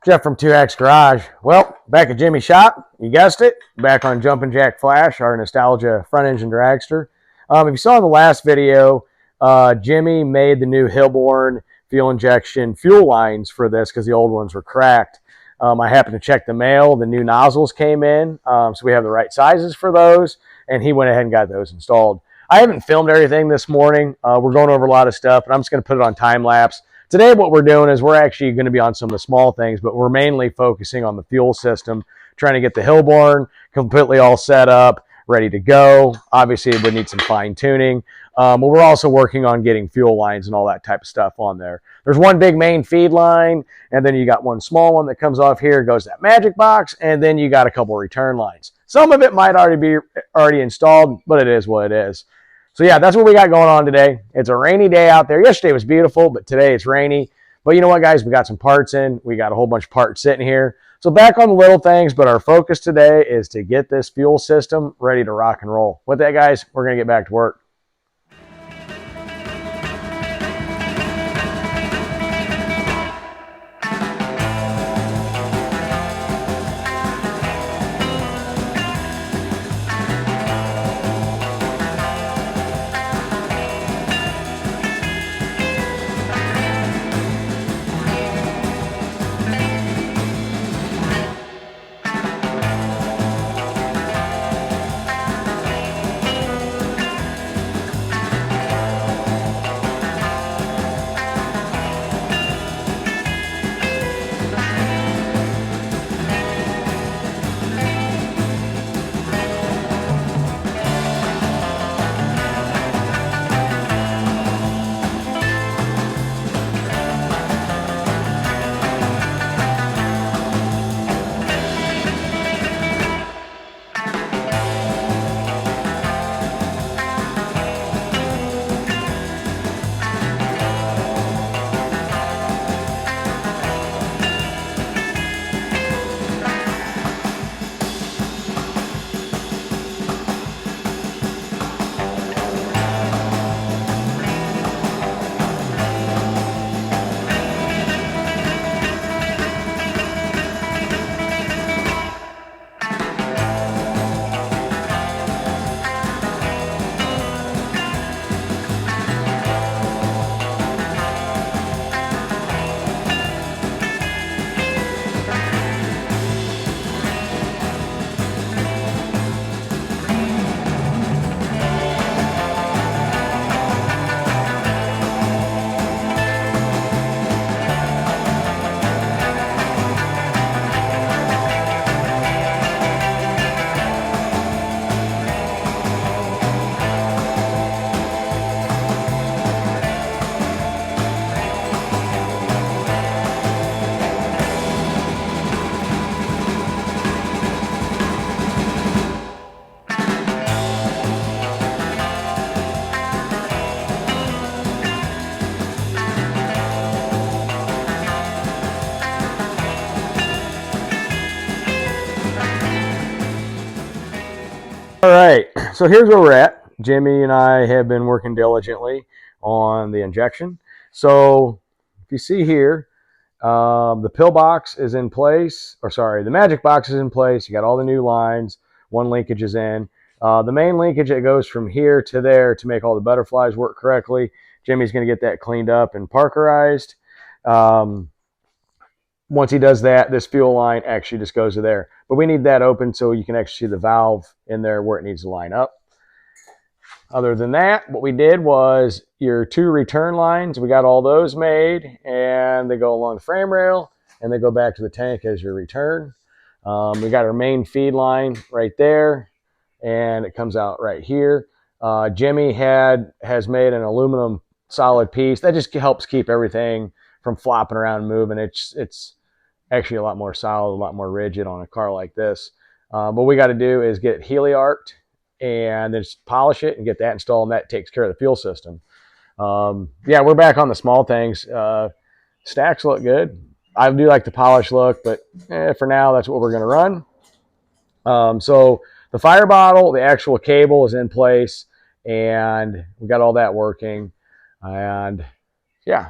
Jeff from 2X Garage. Well, back at Jimmy's shop, you guessed it, back on Jumpin' Jack Flash, our nostalgia front engine dragster. If you saw the last video, Jimmy made the new Hillborn fuel injection fuel lines for this because the old ones were cracked. I happened to check the mail. The new nozzles came in, so we have the right sizes for those, and he went ahead and got those installed. I haven't filmed everything this morning. We're going over a lot of stuff, and I'm just going to put it on time lapse. Today, what we're doing is we're actually going to be on some of the small things, but we're mainly focusing on the fuel system, trying to get the Hillborn completely all set up, ready to go. Obviously, it would need some fine tuning, but we're also working on getting fuel lines and all that type of stuff on there. There's one big main feed line, and then you got one small one that comes off here, goes to that magic box, and then you got a couple return lines. Some of it might already be installed, but it is what it is. So yeah, that's what we got going on today. It's a rainy day out there. Yesterday was beautiful, but today it's rainy. But you know what, guys? We got some parts in. We got a whole bunch of parts sitting here. So back on the little things, but our focus today is to get this fuel system ready to rock and roll. With that, guys, we're going to get back to work. All right, so here's where we're at. Jimmy and I have been working diligently on the injection. So if you see here, the pill box is in place, or sorry, the magic box is in place. You got all the new lines, one linkage is in. The main linkage that goes from here to there to make all the butterflies work correctly. Jimmy's going to get that cleaned up and parkerized. Once he does that, this fuel line actually just goes to there. But we need that open so you can actually see the valve in there where it needs to line up. Other than that, what we did was your two return lines, we got all those made, and they go along the frame rail, and they go back to the tank as your return. We got our main feed line right there, and it comes out right here. Jimmy has made an aluminum solid piece. That just helps keep everything from flopping around and moving. It's actually a lot more solid, a lot more rigid on a car like this. What we got to do is get it heliarced and then just polish it and get that installed, and that takes care of the fuel system. Yeah, we're back on the small things. Stacks look good. I do like the polish look, but for now, that's what we're going to run. So the fire bottle, the actual cable is in place, and we got all that working. And yeah,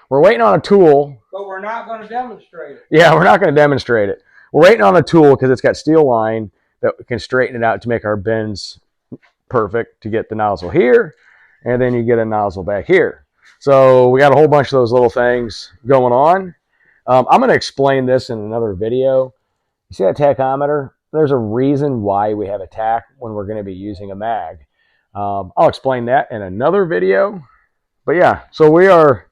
We're waiting on a tool. But we're not going to demonstrate it. Yeah, we're not going to demonstrate it. We're waiting on a tool because it's got steel line that can straighten it out to make our bends perfect to get the nozzle here, and then you get a nozzle back here. So we got a whole bunch of those little things going on. I'm going to explain this in another video. You see that tachometer? There's a reason why we have a tach when we're going to be using a mag. I'll explain that in another video. But yeah, so we are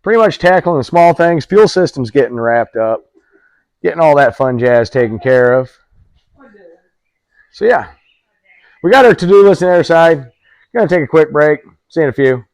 pretty much tackling the small things. Fuel system's getting wrapped up, getting all that fun jazz taken care of. So yeah, we got our to-do list on the other side. Gonna take a quick break. See you in a few.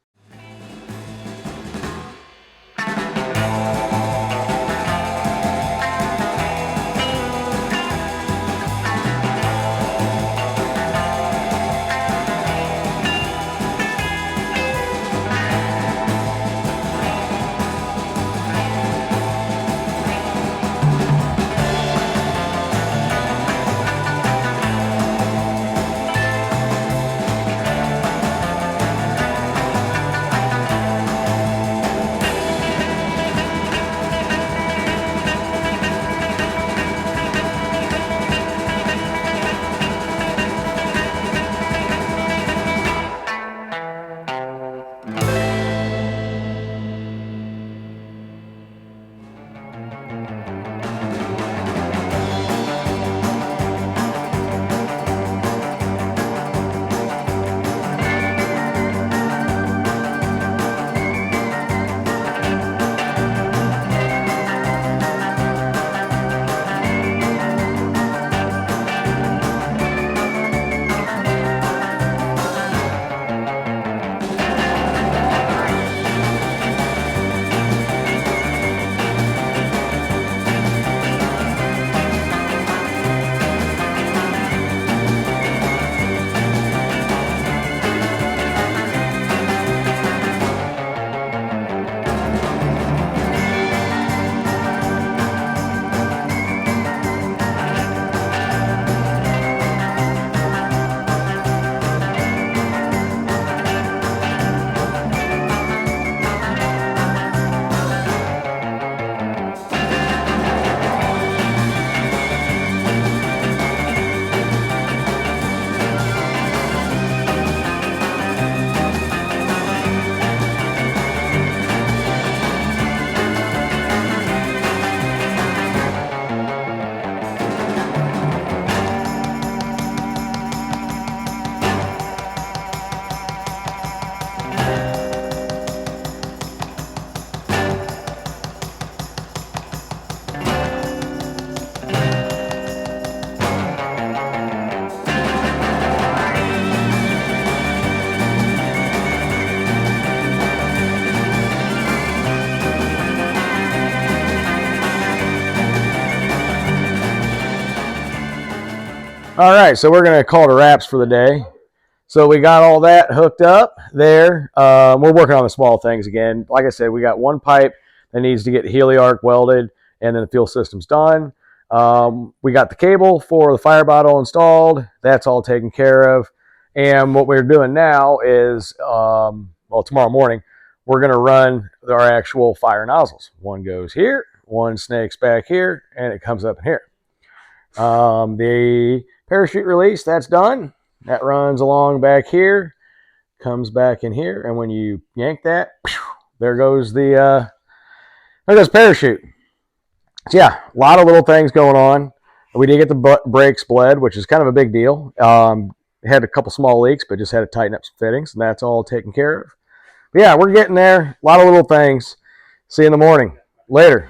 All right, so we're going to call it a wraps for the day. So we got all that hooked up there. We're working on the small things again. Like I said, we got one pipe that needs to get heliarc welded, and then the fuel system's done. We got the cable for the fire bottle installed. That's all taken care of. And what we're doing now is, well, tomorrow morning, we're going to run our actual fire nozzles. One goes here, one snakes back here, and it comes up in here. The parachute release, that's done. That runs along back here, comes back in here, and when you yank that, there goes parachute. So yeah, a lot of little things going on. We did get the brakes bled, which is kind of a big deal. Had a couple small leaks, but just had to tighten up some fittings, and that's all taken care of. But yeah, we're getting there. A lot of little things. See you in the morning. Later.